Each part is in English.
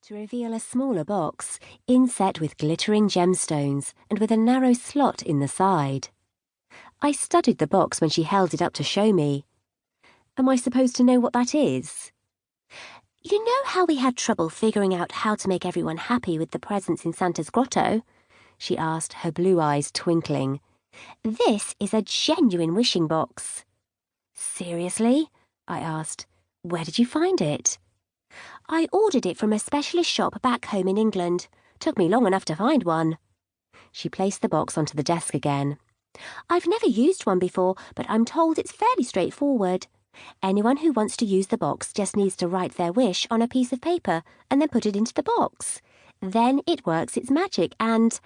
to reveal a smaller box, inset with glittering gemstones and with a narrow slot in the side. I studied the box when she held it up to show me. Am I supposed to know what that is? You know how we had trouble figuring out how to make everyone happy with the presents in Santa's grotto? She asked, her blue eyes twinkling. This is a genuine wishing box. Seriously? I asked. Where did you find it? I ordered it from a specialist shop back home in England. Took me long enough to find one. She placed the box onto the desk again. I've never used one before, but I'm told it's fairly straightforward. Anyone who wants to use the box just needs to write their wish on a piece of paper and then put it into the box. Then it works its magic and...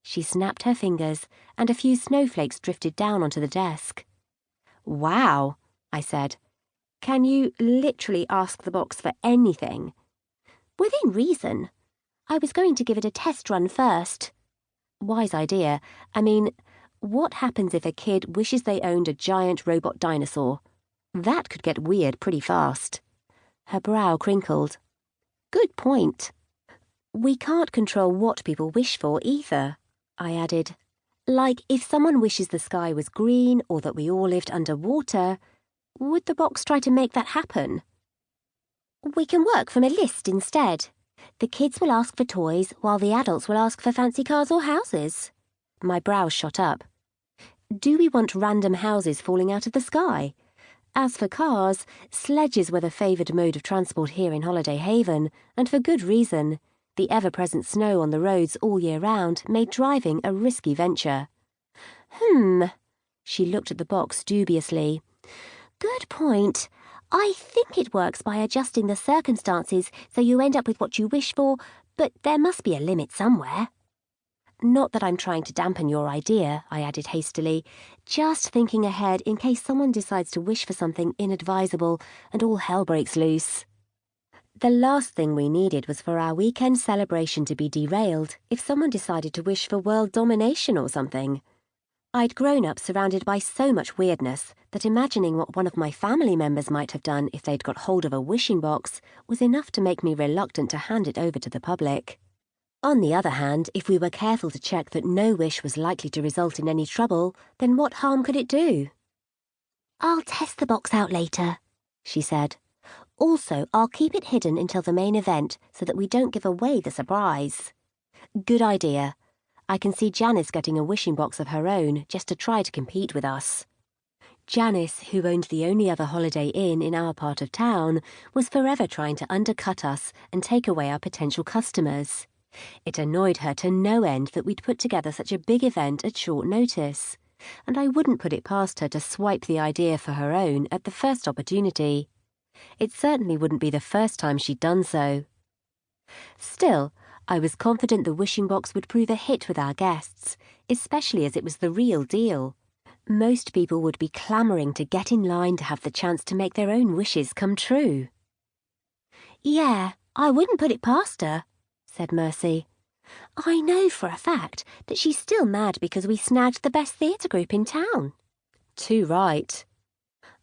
She snapped her fingers, and a few snowflakes drifted down onto the desk. Wow, I said. Can you literally ask the box for anything? Within reason. I was going to give it a test run first. Wise idea. I mean, what happens if a kid wishes they owned a giant robot dinosaur? That could get weird pretty fast. Her brow crinkled. Good point. We can't control what people wish for either, I added. Like if someone wishes the sky was green or that we all lived underwater, would the box try to make that happen? We can work from a list instead. The kids will ask for toys while the adults will ask for fancy cars or houses. My brows shot up. Do we want random houses falling out of the sky? As for cars, sledges were the favoured mode of transport here in Holiday Haven, and for good reason. The ever-present snow on the roads all year round made driving a risky venture. She looked at the box dubiously. Good point. I think it works by adjusting the circumstances so you end up with what you wish for, but there must be a limit somewhere. Not that I'm trying to dampen your idea, I added hastily, just thinking ahead in case someone decides to wish for something inadvisable and all hell breaks loose. The last thing we needed was for our weekend celebration to be derailed if someone decided to wish for world domination or something. I'd grown up surrounded by so much weirdness that imagining what one of my family members might have done if they'd got hold of a wishing box was enough to make me reluctant to hand it over to the public. On the other hand, if we were careful to check that no wish was likely to result in any trouble, then what harm could it do? I'll test the box out later, she said. Also, I'll keep it hidden until the main event so that we don't give away the surprise. Good idea. I can see Janice getting a wishing box of her own just to try to compete with us. Janice, who owned the only other Holiday Inn in our part of town, was forever trying to undercut us and take away our potential customers. It annoyed her to no end that we'd put together such a big event at short notice, and I wouldn't put it past her to swipe the idea for her own at the first opportunity. It certainly wouldn't be the first time she'd done so. Still, I was confident the wishing box would prove a hit with our guests, especially as it was the real deal. Most people would be clamouring to get in line to have the chance to make their own wishes come true. Yeah, I wouldn't put it past her, said Mercy. I know for a fact that she's still mad because we snagged the best theatre group in town. Too right.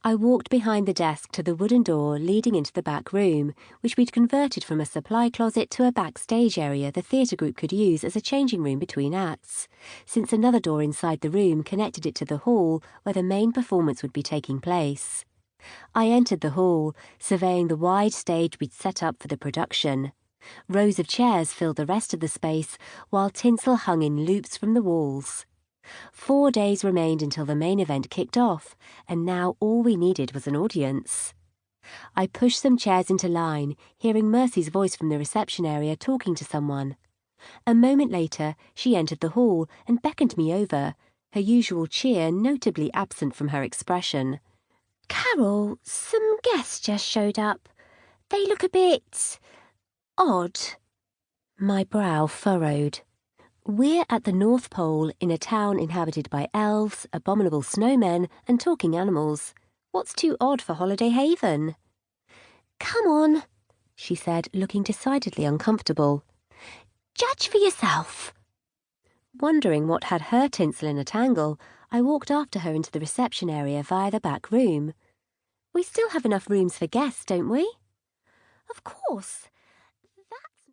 I walked behind the desk to the wooden door leading into the back room, which we'd converted from a supply closet to a backstage area the theatre group could use as a changing room between acts, since another door inside the room connected it to the hall where the main performance would be taking place. I entered the hall, surveying the wide stage we'd set up for the production. Rows of chairs filled the rest of the space, while tinsel hung in loops from the walls. 4 days remained until the main event kicked off, and now all we needed was an audience. I pushed some chairs into line, hearing Mercy's voice from the reception area talking to someone. A moment later, she entered the hall and beckoned me over, her usual cheer notably absent from her expression. Carol, some guests just showed up. They look a bit... odd. My brow furrowed. We're at the North Pole in a town inhabited by elves, abominable snowmen, and talking animals. What's too odd for Holiday Haven? Come on, she said, looking decidedly uncomfortable. Judge for yourself. Wondering what had her tinsel in a tangle, I walked after her into the reception area via the back room. We still have enough rooms for guests, don't we? Of course.